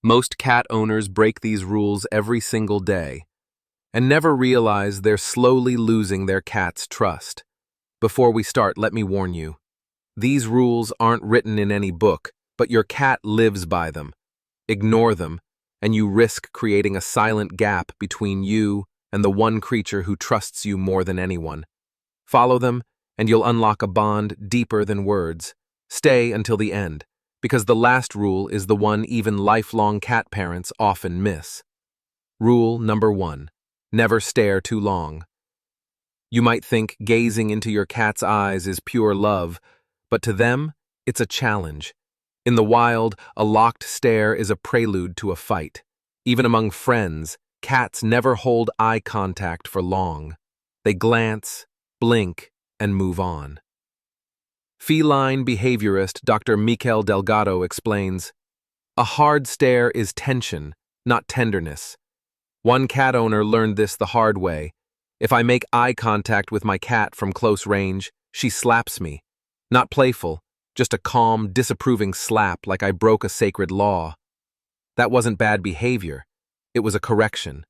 Most cat owners break these rules every single day and never realize they're slowly losing their cat's trust. Before we start, let me warn you. These rules aren't written in any book, but your cat lives by them. Ignore them, and you risk creating a silent gap between you and the one creature who trusts you more than anyone. Follow them, and you'll unlock a bond deeper than words. Stay until the end, because the last rule is the one even lifelong cat parents often miss. Rule number 1. Never stare too long. You might think gazing into your cat's eyes is pure love, but to them, it's a challenge. In the wild, a locked stare is a prelude to a fight. Even among friends, cats never hold eye contact for long. They glance, blink, and move on. Feline behaviorist Dr. Mikel Delgado explains, "A hard stare is tension, not tenderness. One cat owner learned this the hard way. If I make eye contact with my cat from close range, she slaps me. Not playful, just a calm, disapproving slap like I broke a sacred law. That wasn't bad behavior. It was a correction.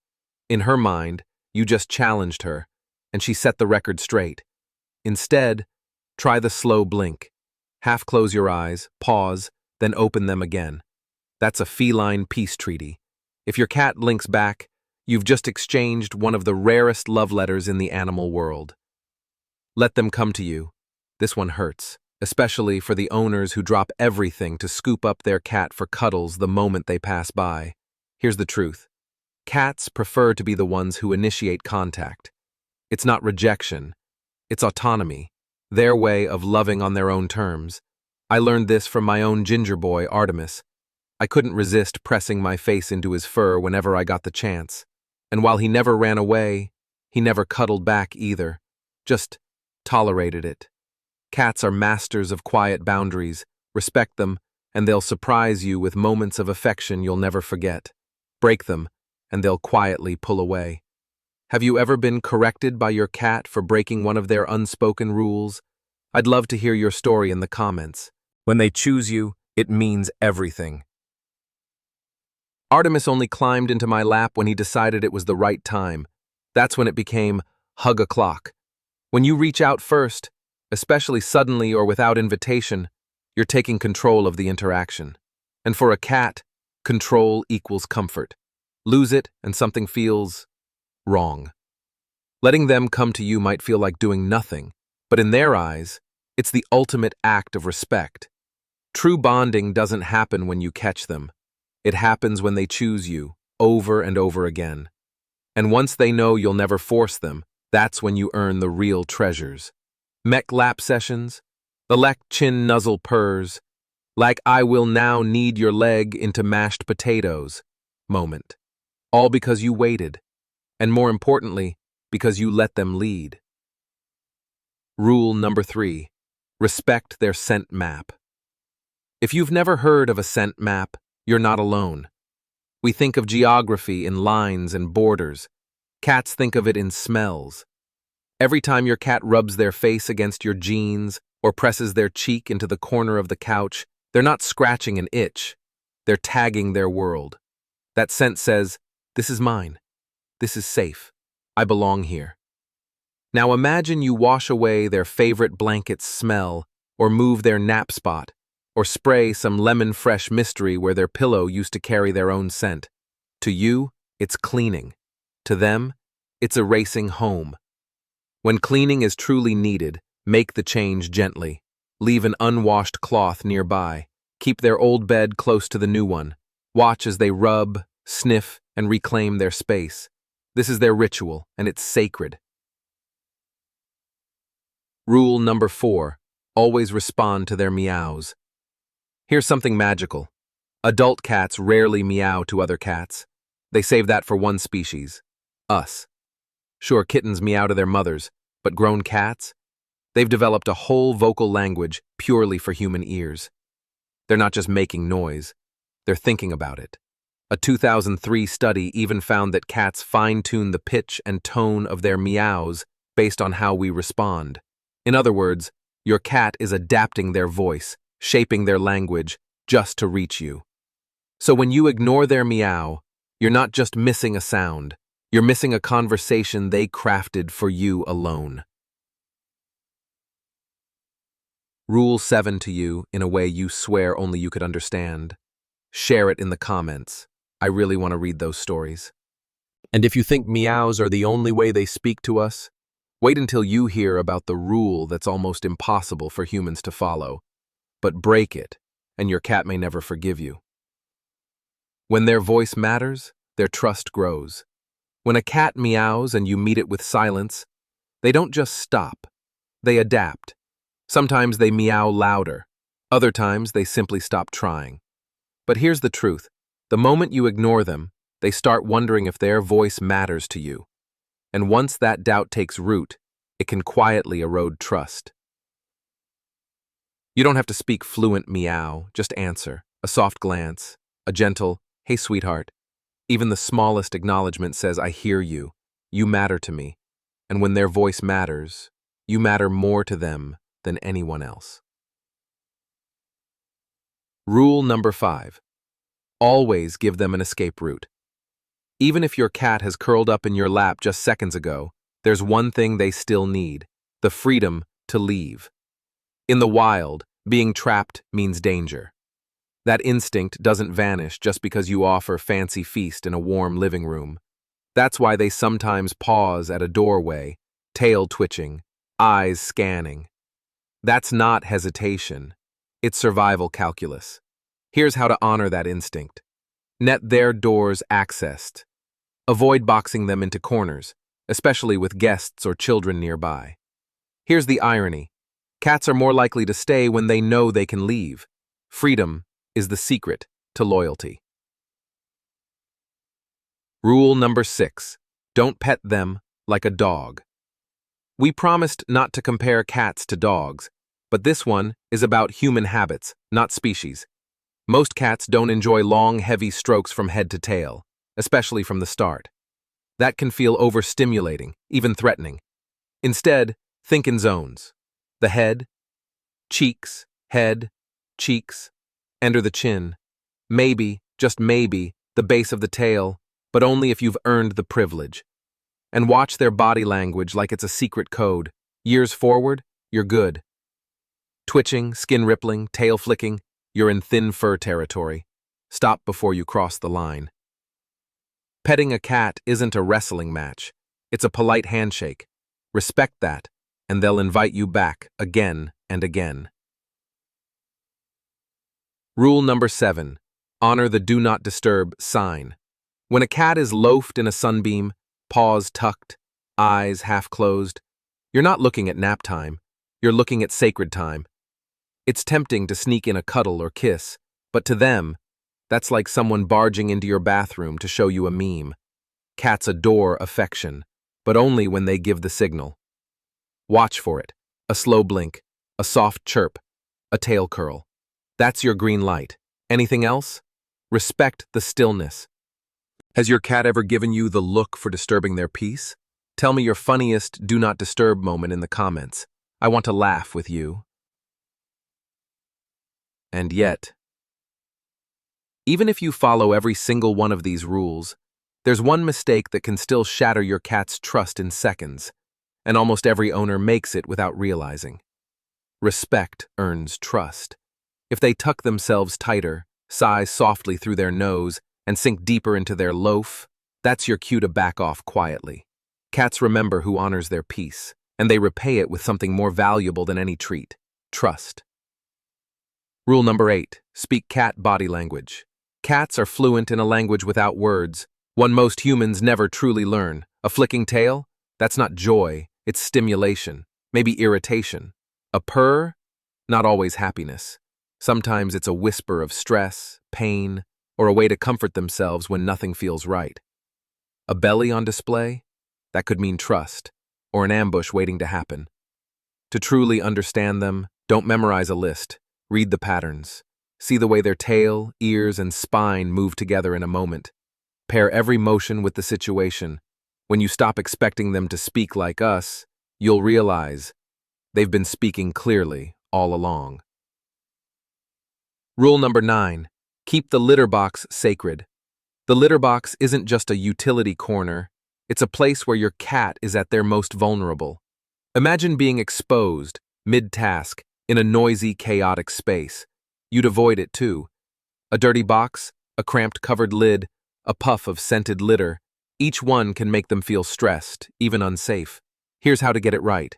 In her mind, you just challenged her, and she set the record straight. Instead, try the slow blink. Half close your eyes, pause, then open them again. That's a feline peace treaty. If your cat blinks back, you've just exchanged one of the rarest love letters in the animal world. Let them come to you. This one hurts, especially for the owners who drop everything to scoop up their cat for cuddles the moment they pass by. Here's the truth. Cats prefer to be the ones who initiate contact. It's not rejection. It's autonomy, their way of loving on their own terms. I learned this from my own ginger boy, Artemis. I couldn't resist pressing my face into his fur whenever I got the chance. And while he never ran away, he never cuddled back either. Just tolerated it. Cats are masters of quiet boundaries. Respect them, and they'll surprise you with moments of affection you'll never forget. Break them, and they'll quietly pull away. Have you ever been corrected by your cat for breaking one of their unspoken rules? I'd love to hear your story in the comments. When they choose you, it means everything. Artemis only climbed into my lap when he decided it was the right time. That's when it became hug o'clock. When you reach out first, especially suddenly or without invitation, you're taking control of the interaction. And for a cat, control equals comfort. Lose it and something feels wrong. Letting them come to you might feel like doing nothing, but in their eyes, it's the ultimate act of respect. True bonding doesn't happen when you catch them. It happens when they choose you, over and over again. And once they know you'll never force them, that's when you earn the real treasures. Mech lap sessions, the lek chin nuzzle purrs, like I will now knead your leg into mashed potatoes moment. All because you waited, and more importantly, because you let them lead. Rule number 3, respect their scent map. If you've never heard of a scent map, you're not alone. We think of geography in lines and borders. Cats think of it in smells. Every time your cat rubs their face against your jeans or presses their cheek into the corner of the couch, they're not scratching an itch. They're tagging their world. That scent says, "This is mine. This is safe. I belong here." Now imagine you wash away their favorite blanket's smell, or move their nap spot, or spray some lemon-fresh mystery where their pillow used to carry their own scent. To you, it's cleaning. To them, it's erasing home. When cleaning is truly needed, make the change gently. Leave an unwashed cloth nearby. Keep their old bed close to the new one. Watch as they rub, sniff, and reclaim their space. This is their ritual, and it's sacred. Rule number 4, always respond to their meows. Here's something magical. Adult cats rarely meow to other cats. They save that for one species, us. Sure, kittens meow to their mothers, but grown cats? They've developed a whole vocal language purely for human ears. They're not just making noise, they're thinking about it. A 2003 study even found that cats fine-tune the pitch and tone of their meows based on how we respond. In other words, your cat is adapting their voice, shaping their language, just to reach you. So when you ignore their meow, you're not just missing a sound, you're missing a conversation they crafted for you alone. Rule 7 to you in a way you swear only you could understand. Share it in the comments. I really want to read those stories. And if you think meows are the only way they speak to us, wait until you hear about the rule that's almost impossible for humans to follow. But break it, and your cat may never forgive you. When their voice matters, their trust grows. When a cat meows and you meet it with silence, they don't just stop, they adapt. Sometimes they meow louder, other times they simply stop trying. But here's the truth. The moment you ignore them, they start wondering if their voice matters to you. And once that doubt takes root, it can quietly erode trust. You don't have to speak fluent meow, just answer. A soft glance, a gentle, "Hey sweetheart." Even the smallest acknowledgement says, "I hear you. You matter to me." And when their voice matters, you matter more to them than anyone else. Rule number 5. Always give them an escape route. Even if your cat has curled up in your lap just seconds ago, there's one thing they still need: the freedom to leave. In the wild, being trapped means danger. That instinct doesn't vanish just because you offer fancy feast in a warm living room. That's why they sometimes pause at a doorway, tail twitching, eyes scanning. That's not hesitation. It's survival calculus. Here's how to honor that instinct. Net their doors accessed. Avoid boxing them into corners, especially with guests or children nearby. Here's the irony. Cats are more likely to stay when they know they can leave. Freedom is the secret to loyalty. Rule number 6. Don't pet them like a dog. We promised not to compare cats to dogs, but this one is about human habits, not species. Most cats don't enjoy long, heavy strokes from head to tail, especially from the start. That can feel overstimulating, even threatening. Instead, think in zones. The head, cheeks, enter the chin. Maybe, just maybe, the base of the tail, but only if you've earned the privilege. And watch their body language like it's a secret code. Years forward, you're good. Twitching, skin rippling, tail flicking, you're in thin fur territory. Stop before you cross the line. Petting a cat isn't a wrestling match. It's a polite handshake. Respect that, and they'll invite you back again and again. Rule number 7. Honor the do not disturb sign. When a cat is loafed in a sunbeam, paws tucked, eyes half closed, you're not looking at nap time, you're looking at sacred time. It's tempting to sneak in a cuddle or kiss, but to them, that's like someone barging into your bathroom to show you a meme. Cats adore affection, but only when they give the signal. Watch for it. A slow blink, a soft chirp, a tail curl. That's your green light. Anything else? Respect the stillness. Has your cat ever given you the look for disturbing their peace? Tell me your funniest do not disturb moment in the comments. I want to laugh with you. And yet, even if you follow every single one of these rules, there's one mistake that can still shatter your cat's trust in seconds, and almost every owner makes it without realizing. Respect earns trust. If they tuck themselves tighter, sigh softly through their nose, and sink deeper into their loaf, that's your cue to back off quietly. Cats remember who honors their peace, and they repay it with something more valuable than any treat: trust. Rule number 8. Speak cat body language. Cats are fluent in a language without words, one most humans never truly learn. A flicking tail? That's not joy, it's stimulation, maybe irritation. A purr? Not always happiness. Sometimes it's a whisper of stress, pain, or a way to comfort themselves when nothing feels right. A belly on display? That could mean trust, or an ambush waiting to happen. To truly understand them, don't memorize a list. Read the patterns. See the way their tail, ears, and spine move together in a moment. Pair every motion with the situation. When you stop expecting them to speak like us, you'll realize they've been speaking clearly all along. Rule number 9. Keep the litter box sacred. The litter box isn't just a utility corner, it's a place where your cat is at their most vulnerable. Imagine being exposed, mid-task, in a noisy, chaotic space. You'd avoid it too. A dirty box, a cramped covered lid, a puff of scented litter, each one can make them feel stressed, even unsafe. Here's how to get it right.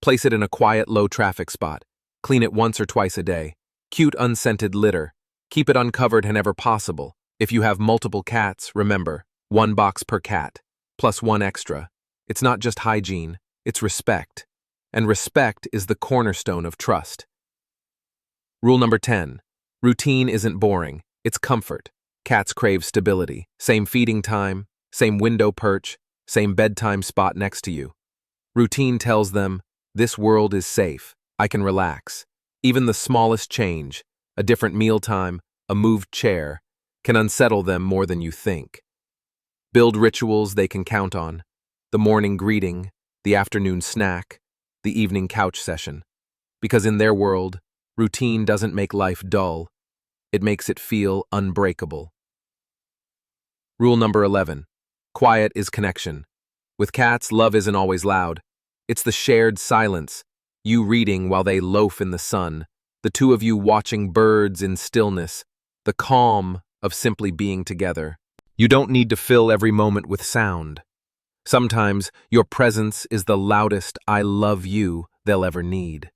Place it in a quiet, low-traffic spot. Clean it once or twice a day. Cute, unscented litter. Keep it uncovered whenever possible. If you have multiple cats, remember, 1 box per cat, plus 1 extra. It's not just hygiene, it's respect. And respect is the cornerstone of trust. Rule number 10. Routine isn't boring, it's comfort. Cats crave stability. Same feeding time, same window perch, same bedtime spot next to you. Routine tells them, this world is safe, I can relax. Even the smallest change, a different mealtime, a moved chair, can unsettle them more than you think. Build rituals they can count on. The morning greeting, the afternoon snack, the evening couch session. Because in their world, routine doesn't make life dull, it makes it feel unbreakable. Rule number 11. Quiet is connection. With cats, love isn't always loud. It's the shared silence, you reading while they loaf in the sun, the two of you watching birds in stillness, the calm of simply being together. You don't need to fill every moment with sound. Sometimes your presence is the loudest I love you they'll ever need.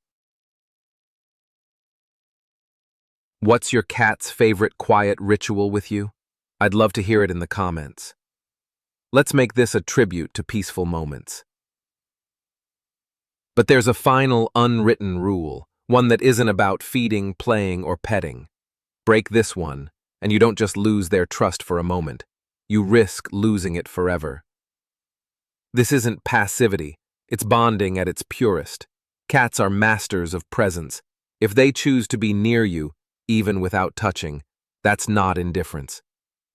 What's your cat's favorite quiet ritual with you? I'd love to hear it in the comments. Let's make this a tribute to peaceful moments. But there's a final unwritten rule, one that isn't about feeding, playing, or petting. Break this one, and you don't just lose their trust for a moment. You risk losing it forever. This isn't passivity, it's bonding at its purest. Cats are masters of presence. If they choose to be near you, even without touching, that's not indifference.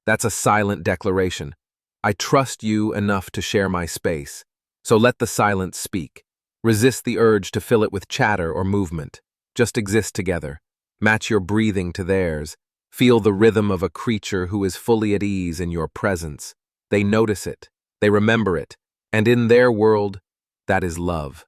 That's a silent declaration. I trust you enough to share my space, so let the silence speak. Resist the urge to fill it with chatter or movement. Just exist together. Match your breathing to theirs. Feel the rhythm of a creature who is fully at ease in your presence. They notice it, they remember it, and in their world, that is love.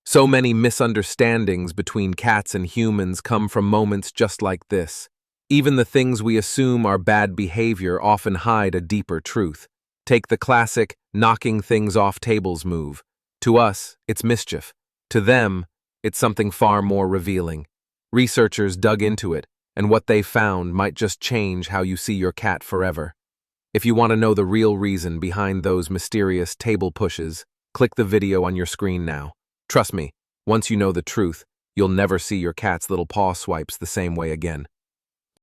So many misunderstandings between cats and humans come from moments just like this. Even the things we assume are bad behavior often hide a deeper truth. Take the classic knocking things off tables move. To us, it's mischief. To them, it's something far more revealing. Researchers dug into it, and what they found might just change how you see your cat forever. If you want to know the real reason behind those mysterious table pushes, click the video on your screen now. Trust me, once you know the truth, you'll never see your cat's little paw swipes the same way again.